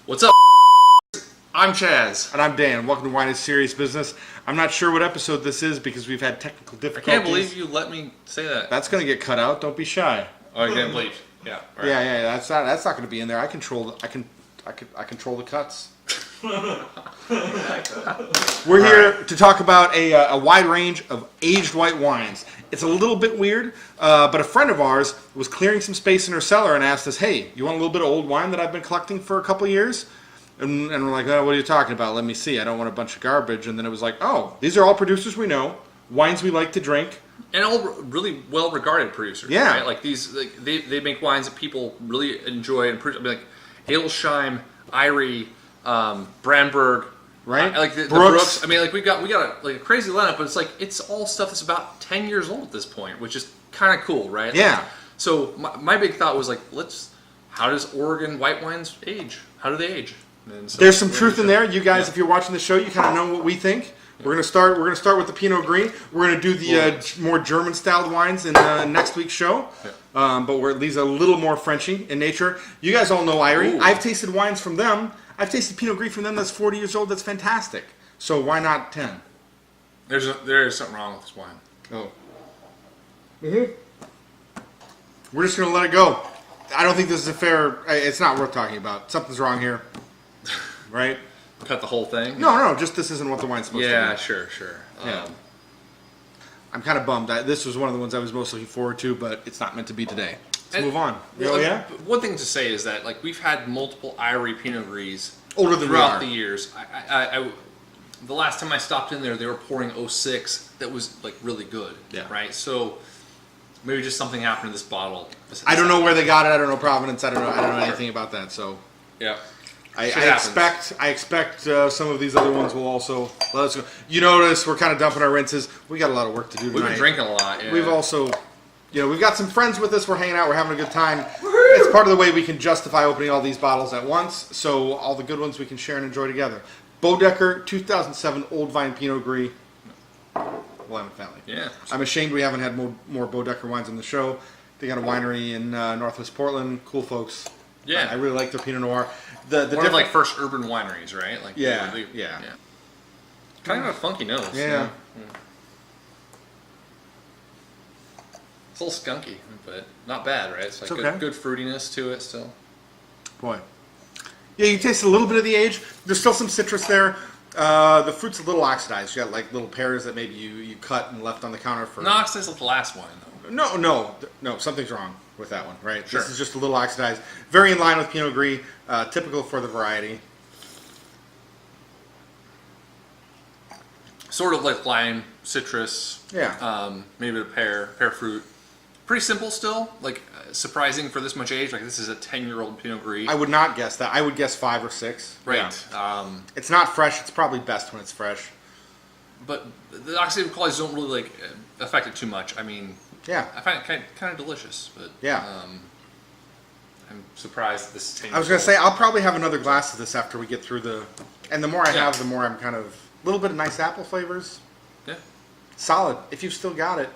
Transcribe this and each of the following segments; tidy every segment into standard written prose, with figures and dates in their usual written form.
What's up? I'm Chaz. And I'm Dan. Welcome to Wine is Serious Business. I'm not sure what episode this is because we've had technical I difficulties. can't believe you let me say that. That's going to get cut out. Don't be shy. Oh, I can't believe. Yeah. Right. Yeah. That's not going to be in there. I control the cuts. We're here to talk about a wide range of aged white wines. It's a little bit weird, but a friend of ours was clearing some space in her cellar and asked us, "Hey, you want a little bit of old wine that I've been collecting for a couple of years?" And we're like, "Oh, what are you talking about? Let me see. I don't want a bunch of garbage." And then it was like, "Oh, these are all producers we know, wines we like to drink, And all really well-regarded producers. Yeah. Right? Like these, they make wines that people really enjoy and produce. I mean, like Aylsham, Irie, Brandberg, right? like the Brooks. Brooks. I mean, like we got a crazy lineup, but it's all stuff that's about 10 years old at this point, which is kind of cool, right? Yeah. So my big thought was like, how does Oregon white wines age? How do they age? And so There's some truth in there. You guys, if you're watching the show, you kind of know what we think. We're gonna start with the Pinot Gris. We're gonna do the more German-styled wines in next week's show. Yeah. But where these are a little more Frenchy in nature. You guys all know Irie. Ooh. I've tasted wines from them. I've tasted Pinot Gris from them that's 40 years old. That's fantastic. So why not 10? There is something wrong with this wine. Oh. We're just gonna let it go. I don't think this is a fair. It's not worth talking about. Something's wrong here, right? Cut the whole thing. No. Just this isn't what the wine's supposed to be. Yeah, sure. Yeah. I'm kind of bummed. This was one of the ones I was most looking forward to, but it's not meant to be today. Let's move on. Well, yeah? One thing to say is that like we've had multiple Irie Pinot Gris Older than we throughout are. the years. The last time I stopped in there, they were pouring 06 that was like really good. Yeah. Right. So maybe just something happened to this bottle. I don't know where they got it. I don't know provenance. I don't know anything about that. So Yeah. I expect some of these other ones will also let us go. You notice we're kind of dumping our rinses. We got a lot of work to do tonight. We've been drinking a lot. Yeah. We've also, we've got some friends with us. We're hanging out. We're having a good time. It's part of the way we can justify opening all these bottles at once. So all the good ones we can share and enjoy together. Bodecker 2007 Old Vine Pinot Gris. Willamette Valley. Yeah. I'm ashamed we haven't had more Bodecker wines on the show. They got a winery in Northwest Portland. Cool folks. Yeah. I really like their Pinot Noir. One of like first urban wineries, right? Like Yeah. yeah. Kind of a funky nose. Yeah. It's a little skunky, but not bad, right? It's like It's okay. good fruitiness to it still. Boy. Yeah, you taste a little bit of the age. There's still some citrus there. The fruit's a little oxidized. You got like little pears that maybe you cut and left on the counter for. No, oxidized like the last wine though. No. Something's wrong with that one, right? Sure. This is just a little oxidized. Very in line with Pinot Gris. Typical for the variety. Sort of like lime, citrus. Yeah. Maybe a pear fruit. Pretty simple still. Like surprising for this much age. Like this is a 10-year-old Pinot Gris. I would not guess that. I would guess 5 or 6. Right. Yeah. It's not fresh. It's probably best when it's fresh. But the oxidative qualities don't really like affect it too much. I mean, Yeah. I find it kind of delicious, but Yeah. I'm surprised this is 10 I was going to say, I'll probably have another glass of this after we get through the... And the more I have, the more I'm kind of... A little bit of nice apple flavors. Yeah. Solid. If you've still got it,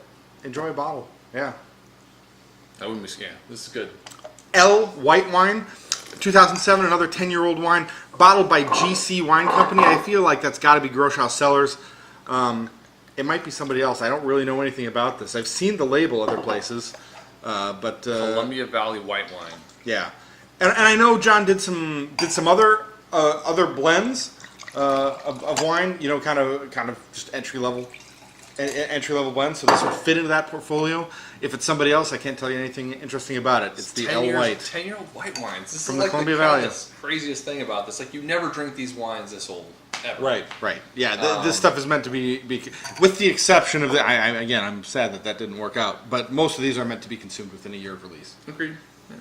enjoy a bottle. Yeah. That wouldn't be scam. This is good. L White Wine, 2007, another 10-year-old wine, bottled by GC Wine Company. I feel like that's got to be Groschhaus Cellars. It might be somebody else. I don't really know anything about this. I've seen the label other places, but Columbia Valley white wine. yeah. And I know John did some other blends of wine. Kind of just entry level blends. So this would fit into that portfolio. If it's somebody else, I can't tell you anything interesting about it. It's the L White. 10-year-old white wines. This From is the like Columbia Valley. The craziest thing about this. Like you never drink these wines this old. Ever. Right. Yeah, this stuff is meant to be with the exception of the. Again, I'm sad that didn't work out. But most of these are meant to be consumed within a year of release. Agreed. Yeah.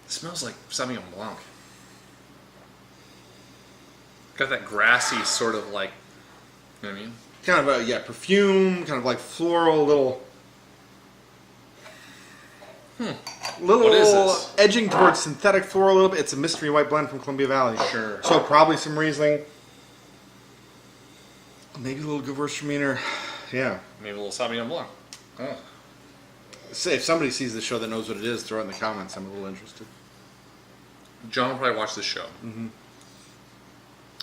It smells like Sauvignon Blanc. Got that grassy sort of like, you know what I mean? Kind of perfume, kind of like floral, little What is this? edging towards synthetic floral a little bit. It's a mystery white blend from Columbia Valley. Sure. So probably some Riesling. Maybe a little Gewürztraminer. Yeah. Maybe a little Sauvignon Blanc. Oh. Say, if somebody sees the show that knows what it is, throw it in the comments. I'm a little interested. John will probably watch this show. Mm-hmm.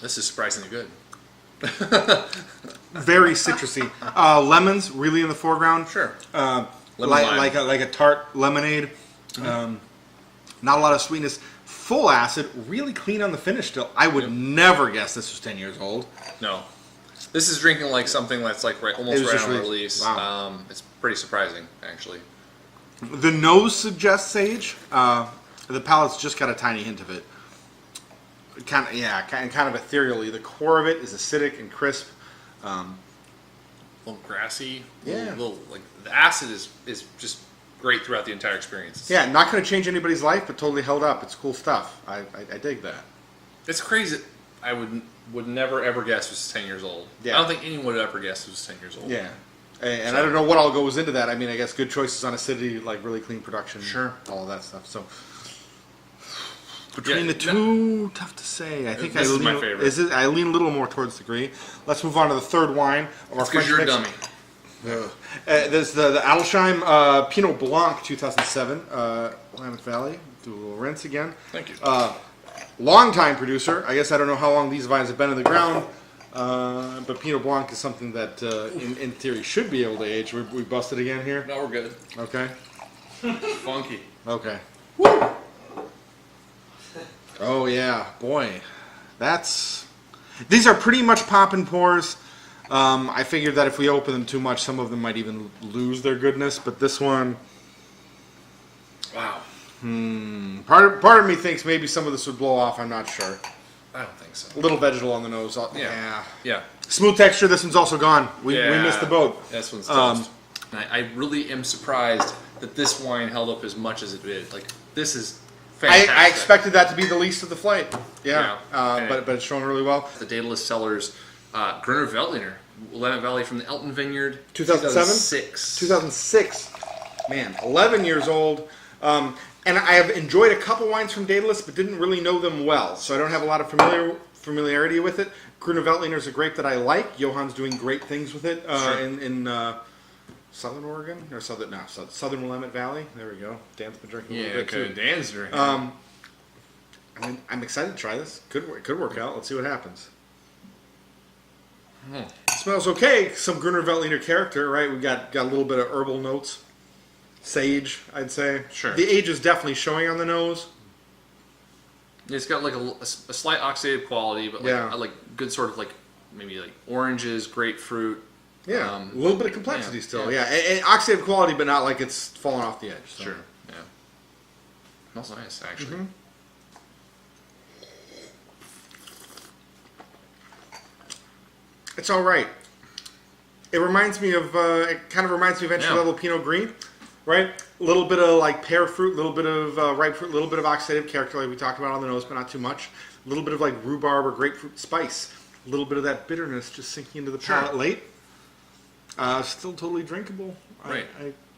This is surprisingly good. Very citrusy. Lemons really in the foreground. Sure. Like a tart lemonade. Not a lot of sweetness. Full acid. Really clean on the finish still. I would never guess this was 10 years old. No. This is drinking like something that's like almost right on release. Wow. It's pretty surprising, actually. The nose suggests sage. The palate's just got a tiny hint of it. Kind of ethereally. The core of it is acidic and crisp. A little grassy. Yeah. Like the acid is just great throughout the entire experience. Yeah, not going to change anybody's life, but totally held up. It's cool stuff. I dig that. It's crazy. I would never ever guess it was 10 years old. Yeah. I don't think anyone would ever guess it was 10 years old. Yeah. And I don't know what all goes into that. I mean, I guess good choices on acidity, like really clean production. Sure. All of that stuff. So between the two, tough to say. I think this is my favorite. I lean a little more towards the green. Let's move on to the third wine of our French you're a mix. dummy. There's the Adelsheim Pinot Blanc 2007, Willamette Valley. Do a little rinse again. Thank you. Long-time producer. I guess I don't know how long these vines have been in the ground, but Pinot Blanc is something that, in theory, should be able to age. We busted again here? No, we're good. Okay. Funky. Okay. Woo! Oh, yeah. Boy. These are pretty much pop and pours. I figured that if we open them too much, some of them might even lose their goodness, but this one... Wow. Part of me thinks maybe some of this would blow off. I'm not sure. I don't think so. A little vegetal on the nose. Yeah. Smooth texture. This one's also gone. We missed the boat. This one's toast. I really am surprised that this wine held up as much as it did. Like, this is fantastic. I expected that to be the least of the flight. Yeah. But it's shown really well. The Daedalus Cellars, Gruner Veltliner, Willamette Valley from the Elton Vineyard. 2007? 2006. 2006. Man, 11 years old. And I have enjoyed a couple wines from Daedalus, but didn't really know them well, so I don't have a lot of familiarity with it. Gruner Veltliner is a grape that I like. Johann's doing great things with it in Southern Oregon or Southern Willamette Valley. There we go. Dan's been drinking a little bit too. Dan's drinking. I'm excited to try this. Could work out. Let's see what happens. It smells okay. Some Gruner Veltliner character, right? We got a little bit of herbal notes. Sage, I'd say. Sure. The age is definitely showing on the nose. It's got like a slight oxidative quality, but like good sort of like maybe like oranges, grapefruit. Yeah, a little bit of complexity still. Yeah, and oxidative quality, but not like it's falling off the edge. So. Sure. Yeah. Smells nice, actually. Mm-hmm. It's all right. It reminds me of. It kind of reminds me of entry level Pinot Gris. Right, a little bit of like pear fruit, a little bit of ripe fruit, a little bit of oxidative character, like we talked about on the nose, but not too much. A little bit of like rhubarb or grapefruit spice, a little bit of that bitterness just sinking into the palate late. Still totally drinkable. Right.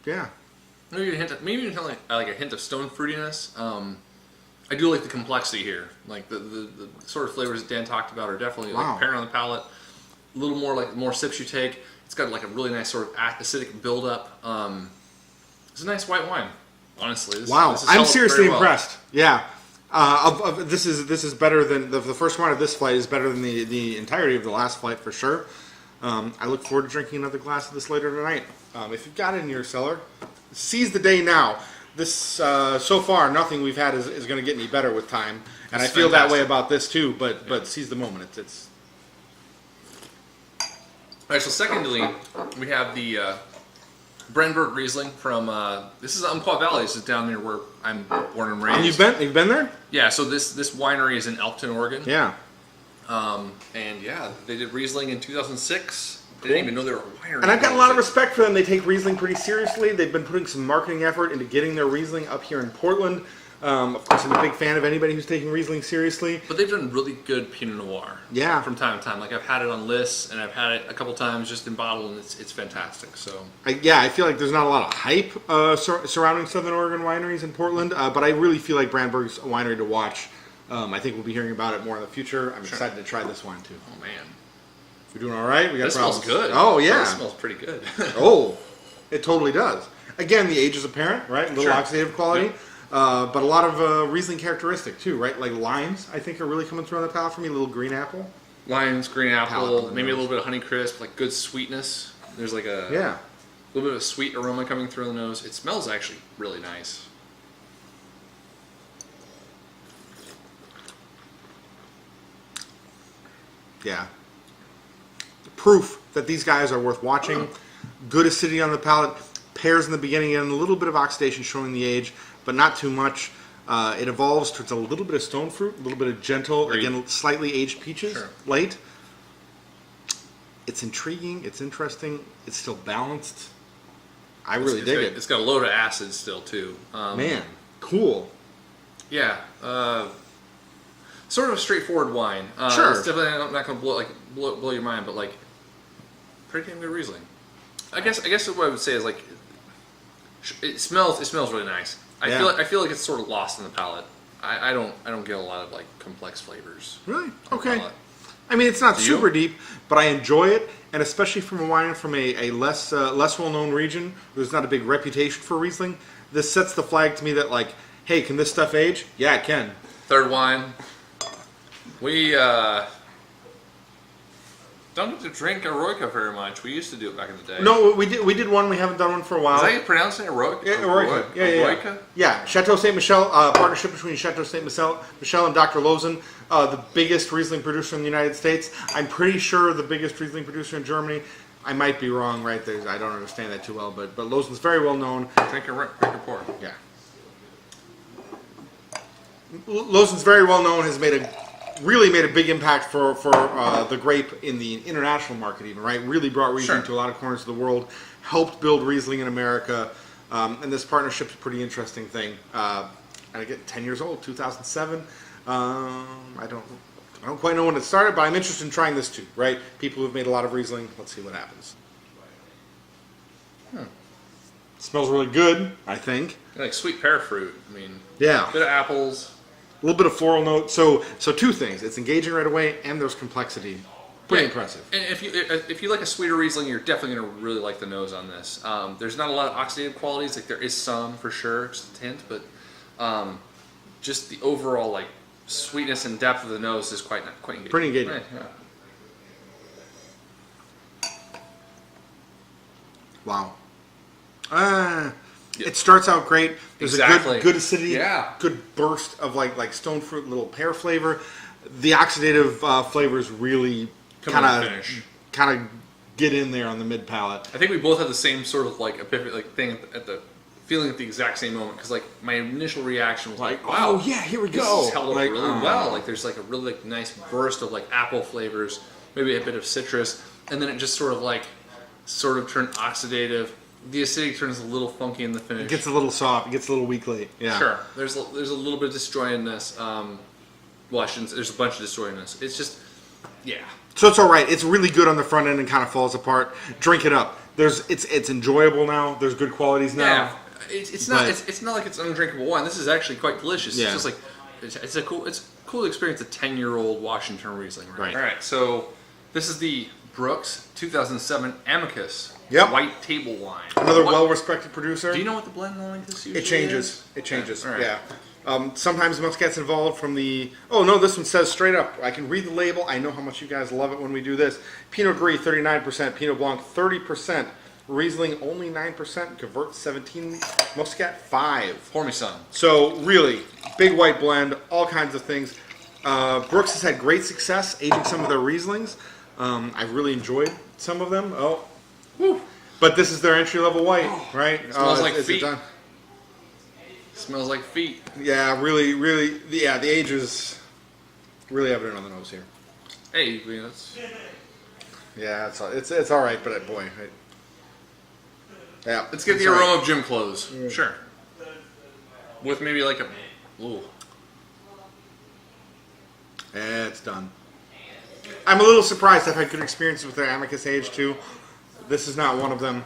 Yeah. Maybe a hint of stone fruitiness. I do like the complexity here. Like the sort of flavors that Dan talked about are definitely like apparent on the palate. A little more like the more sips you take. It's got like a really nice sort of acidic buildup. It's a nice white wine, honestly. This I'm seriously impressed. Yeah, this is better than the first wine of this flight is better than the entirety of the last flight for sure. I look forward to drinking another glass of this later tonight. If you've got it in your cellar, seize the day now. This so far nothing we've had is going to get any better with time, and I feel that way about this too. But seize the moment. It's all right. So secondly, we have the. Brenberg Riesling from this is Umpqua Valley. This is down there where I'm born and raised. And you've been there? Yeah. So this winery is in Elkton, Oregon. Yeah. And yeah, they did Riesling in 2006. They didn't even know they were a winery. And I've got a lot of respect for them. They take Riesling pretty seriously. They've been putting some marketing effort into getting their Riesling up here in Portland. Of course, I'm a big fan of anybody who's taking Riesling seriously. But they've done really good Pinot Noir. Yeah. From time to time. Like, I've had it on lists, and I've had it a couple times just in bottle, and it's fantastic. So I feel like there's not a lot of hype surrounding Southern Oregon wineries in Portland, but I really feel like Brandberg's a winery to watch. I think we'll be hearing about it more in the future. I'm excited to try this wine, too. Oh, man. We're doing all right? We got this problems. Smells good. Oh, yeah. This smells pretty good. Oh, it totally does. Again, the age is apparent, right? A little oxidative quality. But a lot of Riesling characteristic too, right? Like limes, I think, are really coming through on the palate for me. A little green apple. Limes, green apple, Palate maybe a little bit of honey crisp, like good sweetness. There's like a little bit of a sweet aroma coming through the nose. It smells actually really nice. Yeah. Proof that these guys are worth watching. Good acidity on the palate. Pears in the beginning and a little bit of oxidation showing the age, but not too much. It evolves towards a little bit of stone fruit, a little bit of gentle, again, slightly aged peaches late. It's intriguing. It's interesting. It's still balanced. I really dig it. It's got a load of acid still, too. Man, cool. Yeah. Sort of a straightforward wine. Sure. It's definitely not going to blow your mind, but like pretty damn good Riesling. I guess what I would say is like it smells really nice. I feel like it's sort of lost in the palate. I don't get a lot of like complex flavors. Really? Okay. I mean, it's not super deep, but I enjoy it, and especially from a wine from a less well-known region, there's not a big reputation for Riesling. This sets the flag to me that like, hey, can this stuff age? Yeah, it can. Third wine. We don't get to drink Eroica very much. We used to do it back in the day. No, we did one. We haven't done one for a while. Is that how you pronounce it? Eroica? Yeah, Eroica. Yeah. Yeah, Chateau Ste. Michelle, partnership between Chateau Ste. Michelle and Dr. Lozen, the biggest Riesling producer in the United States. I'm pretty sure the biggest Riesling producer in Germany. I might be wrong right there. I don't understand that too well, but Lozen's very well known. Drink or pour. Yeah. Lozen's very well known, has really made a big impact for the grape in the international market even, right? Really brought Riesling to a lot of corners of the world, helped build Riesling in America, and this partnership's a pretty interesting thing. And again, 10 years old, 2007. I don't quite know when it started, but I'm interested in trying this too, right? People who've made a lot of Riesling, let's see what happens. Smells really good, I think. Like sweet pear fruit. I mean, yeah. A bit of apples. A little bit of floral note. So two things. It's engaging right away, and there's complexity. Pretty impressive. And if you like a sweeter Riesling, you're definitely going to really like the nose on this. There's not a lot of oxidative qualities. Like there is some for sure, just a hint, but just the overall like sweetness and depth of the nose is quite engaging. Pretty engaging. Right, yeah. Wow. It starts out great. There's a good acidity, good burst of like stone fruit, little pear flavor. The oxidative flavors really kind of get in there on the mid palate. I think we both had the same sort of like epiphany, like thing at the feeling at the exact same moment, because like my initial reaction was like, wow, oh yeah, here we go. This is held up really well. Like there's like a really like nice burst of like apple flavors, maybe a bit of citrus, and then it just sort of turned oxidative. The acidity turns a little funky in the finish. It gets a little soft. It gets a little weakly. Yeah. Sure. There's a little bit of disjointedness. There's a bunch of disjointedness. It's just, yeah. So it's all right. It's really good on the front end and kind of falls apart. Drink it up. It's enjoyable now. There's good qualities now. Yeah. It's not like it's undrinkable wine. This is actually quite delicious. Yeah. It's just like it's cool to experience a 10-year-old Washington Riesling. Right. All right. So this is the Brooks 2007 Amicus. Yep. White table wine. Another well-respected producer. Do you know what the blend like this usually is? It changes. Right. Yeah. Sometimes Muscat's involved from the... Oh, no, this one says straight up. I can read the label. I know how much you guys love it when we do this. Pinot Gris, 39%. Pinot Blanc, 30%. Riesling, only 9%. Gewurz, 17%. Muscat, 5%. Pour me some. So, really, big white blend, all kinds of things. Brooks has had great success aging some of their Rieslings. I've really enjoyed some of them. Oh, whew. But this is their entry-level white, right? Smells like feet. Smells like feet. Yeah, really, yeah, the age is really evident on the nose here. Hey, it's... Yeah, it's all right, but boy, yeah. Let's get the aroma of gym clothes. Yeah. Sure. With maybe like a... Ooh. Yeah, it's done. I'm a little surprised. I've had good experiences with their Amicus age too. This is not one of them.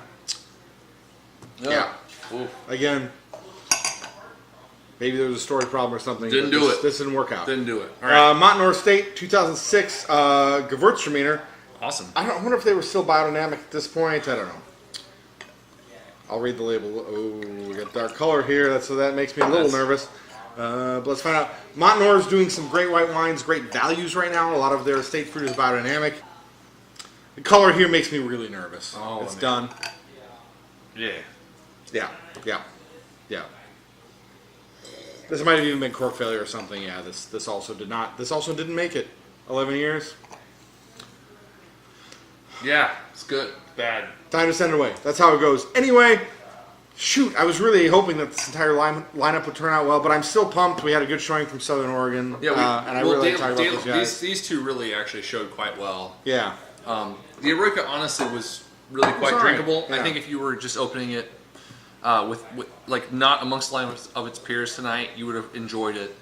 Yeah. Ooh. Again, maybe there was a storage problem or something. Didn't do it. This didn't work out. Didn't do it. All right. Montenor Estate, 2006, Gewürztraminer. Awesome. I wonder if they were still biodynamic at this point. I don't know. I'll read the label. Oh, we got dark color here. So that makes me a little nervous. But let's find out. Montenor is doing some great white wines, great values right now. A lot of their estate fruit is biodynamic. The color here makes me really nervous. Oh, it's done. Yeah. Yeah. This might have even been cork failure or something. Yeah, this also did not. This also didn't make it. 11 years. Yeah, it's good. Bad. Time to send it away. That's how it goes. Anyway, shoot, I was really hoping that this entire lineup would turn out well, but I'm still pumped. We had a good showing from Southern Oregon, yeah, and I really like talking about those guys. These two really actually showed quite well. Yeah. The Eroica honestly was really quite drinkable. Yeah. I think if you were just opening it with like not amongst the lineup of its peers tonight, you would have enjoyed it.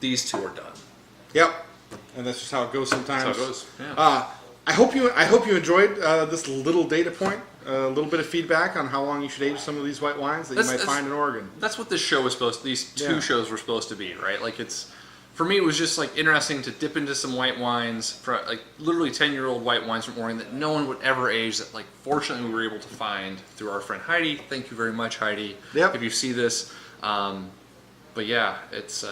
These two are done. Yep. And that's just how it goes sometimes. That's how it goes. Yeah. I hope you enjoyed this little data point, a little bit of feedback on how long you should age some of these white wines that you might find in Oregon. That's what this show was supposed to, these two shows were supposed to be, right? Like for me, it was just like interesting to dip into some white wines, for like literally 10-year-old white wines from Oregon that no one would ever age, that like fortunately we were able to find through our friend Heidi. Thank you very much, Heidi. Yep. If you see this. But yeah, it's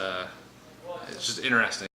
just interesting.